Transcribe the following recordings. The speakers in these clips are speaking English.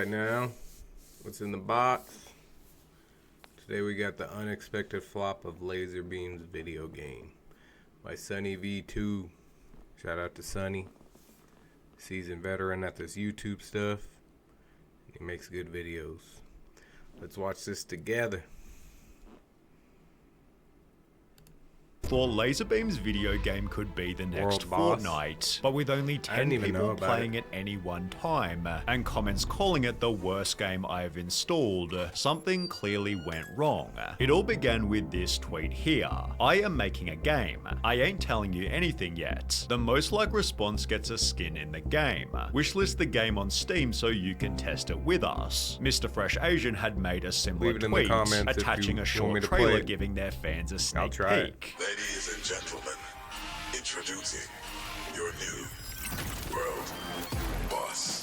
right now. What's in the box? Today we got the unexpected flop of Lazarbeam's video game by SunnyV2. Shout out to Sunny, seasoned veteran at this YouTube stuff. He makes good videos. Let's watch this together. Thought Lazarbeam's video game could be the next Fortnite, but with only 10 people playing it any one time, and comments calling it the worst game I have installed, something clearly went wrong. It all began with this tweet here. I am making a game. I ain't telling you anything yet. The most liked response gets a skin in the game. Wishlist the game on Steam so you can test it with us. Mr. Fresh Asian had made a similar tweet, attaching a short trailer giving their fans a sneak peek. Ladies and gentlemen, introducing your new world boss.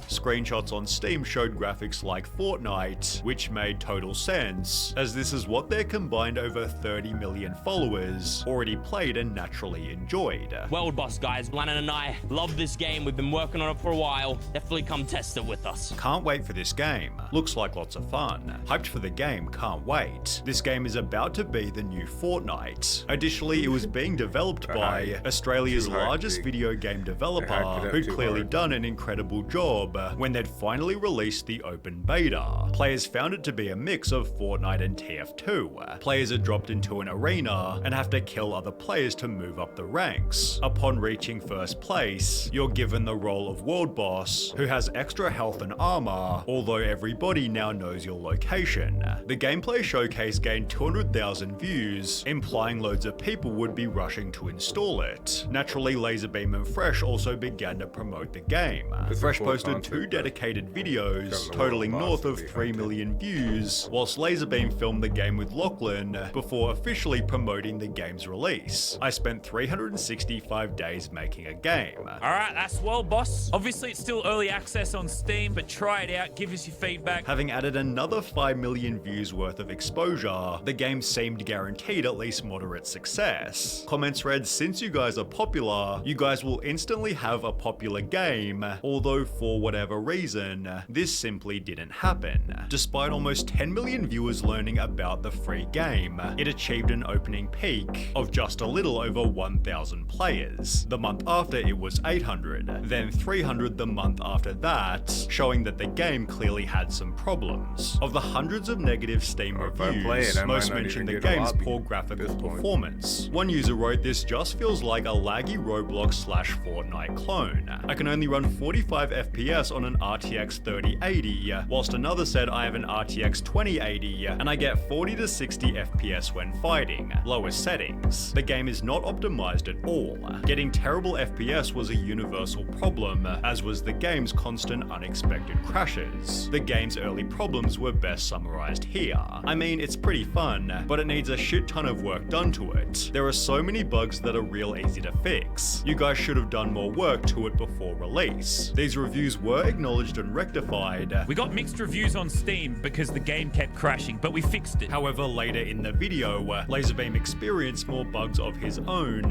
Screenshots on Steam showed graphics like Fortnite, which made total sense, as this is what their combined over 30 million followers already played and naturally enjoyed. World boss, guys. Lannon and I love this game. We've been working on it for a while. Definitely come test it with us. Can't wait for this game. Looks like lots of fun. Hyped for the game, can't wait. This game is about to be the new Fortnite. Additionally, it was being developed by Australia's largest video game developer, who'd clearly done an incredible job when they'd finally released the open beta. Players found it to be a mix of Fortnite and TF2. Players are dropped into an arena and have to kill other players to move up the ranks. Upon reaching first place, you're given the role of world boss, who has extra health and armor, although everybody now knows your location. The gameplay showcase gained 200,000 views, implying loads of people would be rushing to install it. Naturally, Lazarbeam and Fresh also began to promote the game. Fresh posted 2 dedicated videos, totaling north of 3 million views, whilst Lazarbeam filmed the game with Lachlan before officially promoting the game's release. I spent 365 days making a game. Alright, that's World Boss. Obviously it's still early access on Steam, but try it out, give us your feedback. Having added another 5 million views worth of exposure, the game seemed guaranteed at least moderate success. Comments read, since you guys are popular, you guys will instantly have a popular game, although for whatever reason, this simply didn't happen. Despite almost 10 million viewers learning about the free game, it achieved an opening peak of just a little over 1,000 players. The month after it was 800, then 300 the month after that, showing that the game clearly had some problems. Of the hundreds of negative Steam reviews, most mentioned the game's poor graphical performance. One user wrote, this just feels like a laggy Roblox/Fortnite clone. I can only run 45 FPS on an RTX 3080, whilst another said I have an RTX 2080 and I get 40 to 60 FPS when fighting, lowest settings. The game is not optimized at all. Getting terrible FPS was a universal problem, as was the game's constant unexpected crashes. The game's early problems were best summarized here. I mean, it's pretty fun, but it needs a shit ton of work done to it. There are so many bugs that are real easy to fix. You guys should have done more work to it before release. These reviews were acknowledged and rectified. We got mixed reviews on Steam because the game kept crashing, but we fixed it. However, later in the video, Lazarbeam experienced more bugs of his own.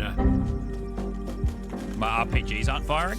My RPGs aren't firing?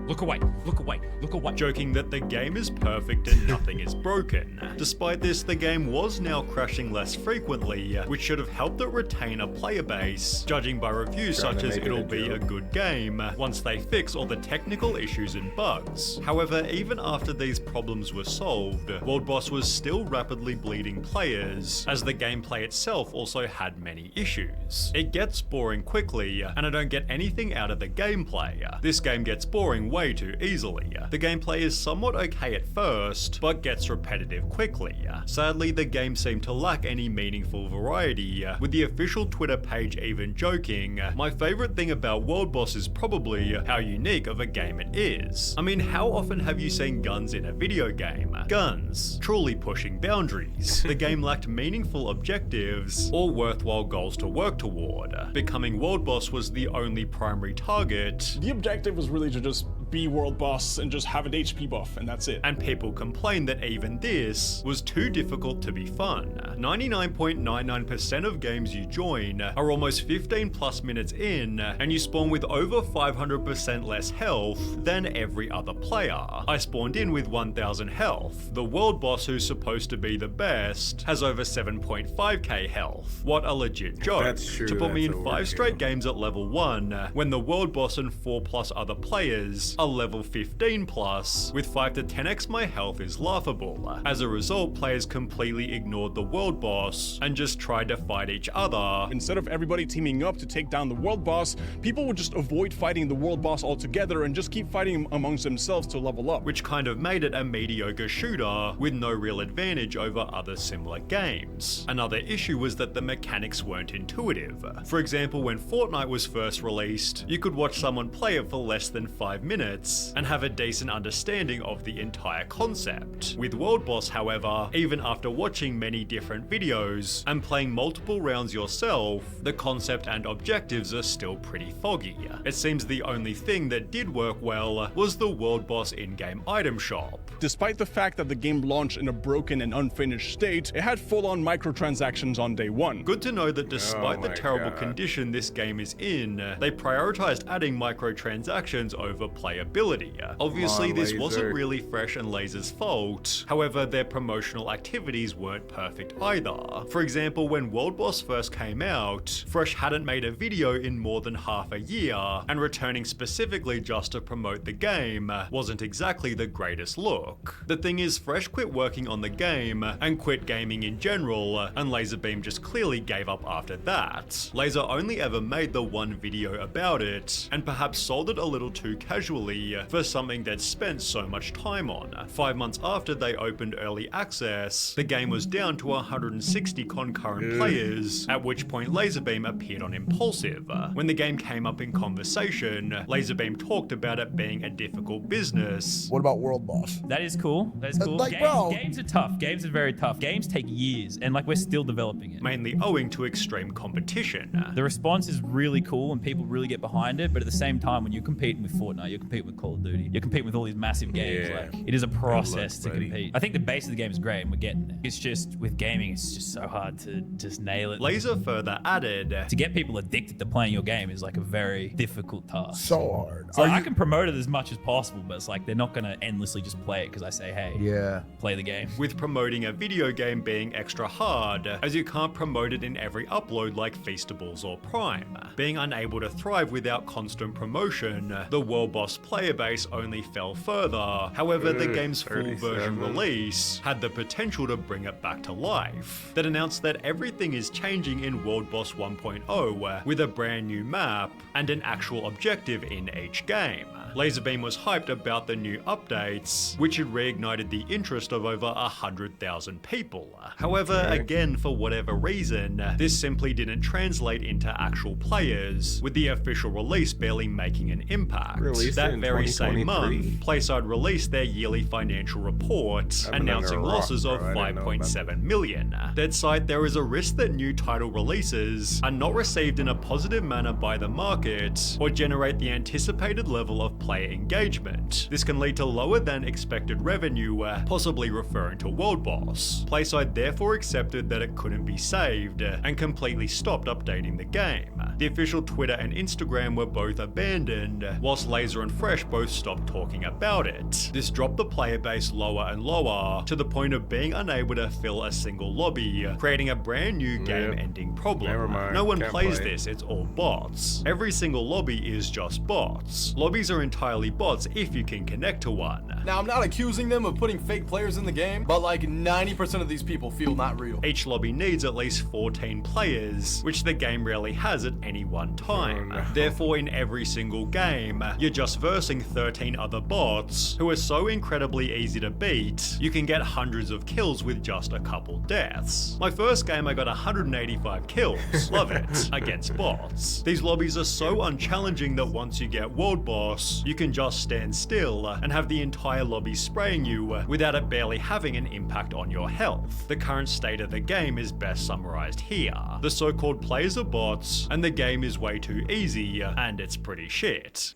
Look away, look away, look away. Joking that the game is perfect and nothing is broken. Despite this, the game was now crashing less frequently, which should have helped it retain a player base, judging by reviews such as it'll be a good game once they fix all the technical issues and bugs. However, even after these problems were solved, World Boss was still rapidly bleeding players, as the gameplay itself also had many issues. It gets boring quickly, and I don't get anything out of the gameplay. This game gets boring way too easily. The gameplay is somewhat okay at first, but gets repetitive quickly. Sadly, the game seemed to lack any meaningful variety, with the official Twitter page even joking, my favorite thing about World Boss is probably how unique of a game it is. I mean, how often have you seen guns in a video game? Guns, truly pushing boundaries. The game lacked meaningful objectives or worthwhile goals to work toward. Becoming World Boss was the only primary target. The objective was really to just be world boss and just have an HP buff, and that's it. And people complained that even this was too difficult to be fun. 99.99% of games you join are almost 15 plus minutes in, and you spawn with over 500% less health than every other player. I spawned in with 1000 health. The world boss, who's supposed to be the best, has over 7.5k health. What a legit joke. That's true, To put me that's in a 5 work straight game. games at level 1, when the world boss and 4 plus other players are level 15 plus, with 5 to 10x my health is laughable. As a result, players completely ignored the world boss and just tried to fight each other. Instead of everybody teaming up to take down the world boss, people would just avoid fighting the world boss altogether and just keep fighting amongst themselves to level up. Which kind of made it a mediocre shooter with no real advantage over other similar games. Another issue was that the mechanics weren't intuitive. For example, when Fortnite was first released, you could watch someone play it for less than 5 minutes and have a decent understanding of the entire concept. With World Boss, however, even after watching many different videos and playing multiple rounds yourself, the concept and objectives are still pretty foggy. It seems the only thing that did work well was the World Boss in-game item shop. Despite the fact that the game launched in a broken and unfinished state, it had full-on microtransactions on day one. Good to know that despite the my terrible God. condition this game is in, they prioritized adding microtransactions over playability. Obviously, this wasn't Laser. really Fresh and Laser's fault, however, their promotional activities weren't perfect either. For example, when World Boss first came out, Fresh hadn't made a video in more than half a year, and returning specifically just to promote the game wasn't exactly the greatest look. The thing is, Fresh quit working on the game and quit gaming in general, and Lazarbeam just clearly gave up after that. Laser only ever made the one video about it, and perhaps sold it a little too casually for something they'd spent so much time on. 5 months after they opened early access, the game was down to 160 concurrent players, at which point Lazarbeam appeared on Impulsive. When the game came up in conversation, Lazarbeam talked about it being a difficult business. What about World Boss? That is cool. That is cool. like, bro. Games are tough. Games are very tough. Games take years, and like we're still developing it. Mainly owing to extreme competition. The response is really cool and people really get behind it, but at the same time, when you're competing with Fortnite, you're competing with Call of Duty, you're competing with all these massive games, Yeah. like it is a process luck, to buddy. compete. I think the base of the game is great and we're getting there. It's just, with gaming, it's just so hard to just nail it. Laser further added, To get people addicted to playing your game is like a very difficult task. So hard. So I can promote it as much as possible, but it's like they're not gonna endlessly just play it because I say, hey, Yeah. play the game. with promoting a video game being extra hard, as you can't promote it in every upload like Feastables or Prime. Being unable to thrive without constant promotion, the World Boss player base only fell further. However, the game's full 37. version release had the potential to bring it back to life. That announced that everything is changing in World Boss 1.0 with a brand new map and an actual objective in each game. Lazarbeam was hyped about the new updates, which had reignited the interest of over 100,000 people. However, again, for whatever reason, this simply didn't translate into actual players, with the official release barely making an impact. Released That in very same 2023. month, Playside released their yearly financial report, been announcing under a rock, losses of bro. I didn't know about 5.7 million. They'd cite there is a risk that new title releases are not received in a positive manner by the market, or generate the anticipated level of player engagement. This can lead to lower than expected revenue, possibly referring to World Boss. Playside therefore accepted that it couldn't be saved, and completely stopped updating the game. The official Twitter and Instagram were both abandoned, whilst Laser and Fresh both stopped talking about it. This dropped the player base lower and lower, to the point of being unable to fill a single lobby, creating a brand new game-ending problem. Never mind, No one can't plays play. this, it's all bots. Every single lobby is just bots. Lobbies are entirely bots if you can connect to one. Now, I'm not accusing them of putting fake players in the game, but like 90% of these people feel not real. Each lobby needs at least 14 players, which the game rarely has at any one time. Oh, no. Therefore, in every single game, you're just versing 13 other bots who are so incredibly easy to beat, you can get hundreds of kills with just a couple deaths. My first game, I got 185 kills. Love it. Against bots. These lobbies are so unchallenging that once you get World Boss, you can just stand still and have the entire lobby spraying you without it barely having an impact on your health. The current state of the game is best summarized here. The so-called players are bots, and the game is way too easy, and it's pretty shit.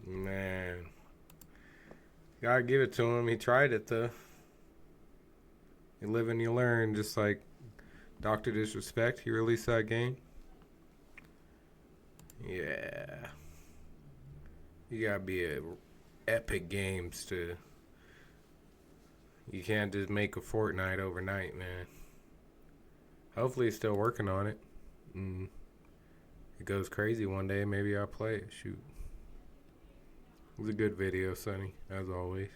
Man. Gotta give it to him. He tried it though. You live and you learn, just like Dr. Disrespect. He released that game. Yeah. You gotta be a Epic Games to. You can't just make a Fortnite overnight, man. Hopefully he's still working on it. It goes crazy one day, maybe I'll play it. Shoot. It was a good video, Sunny, as always.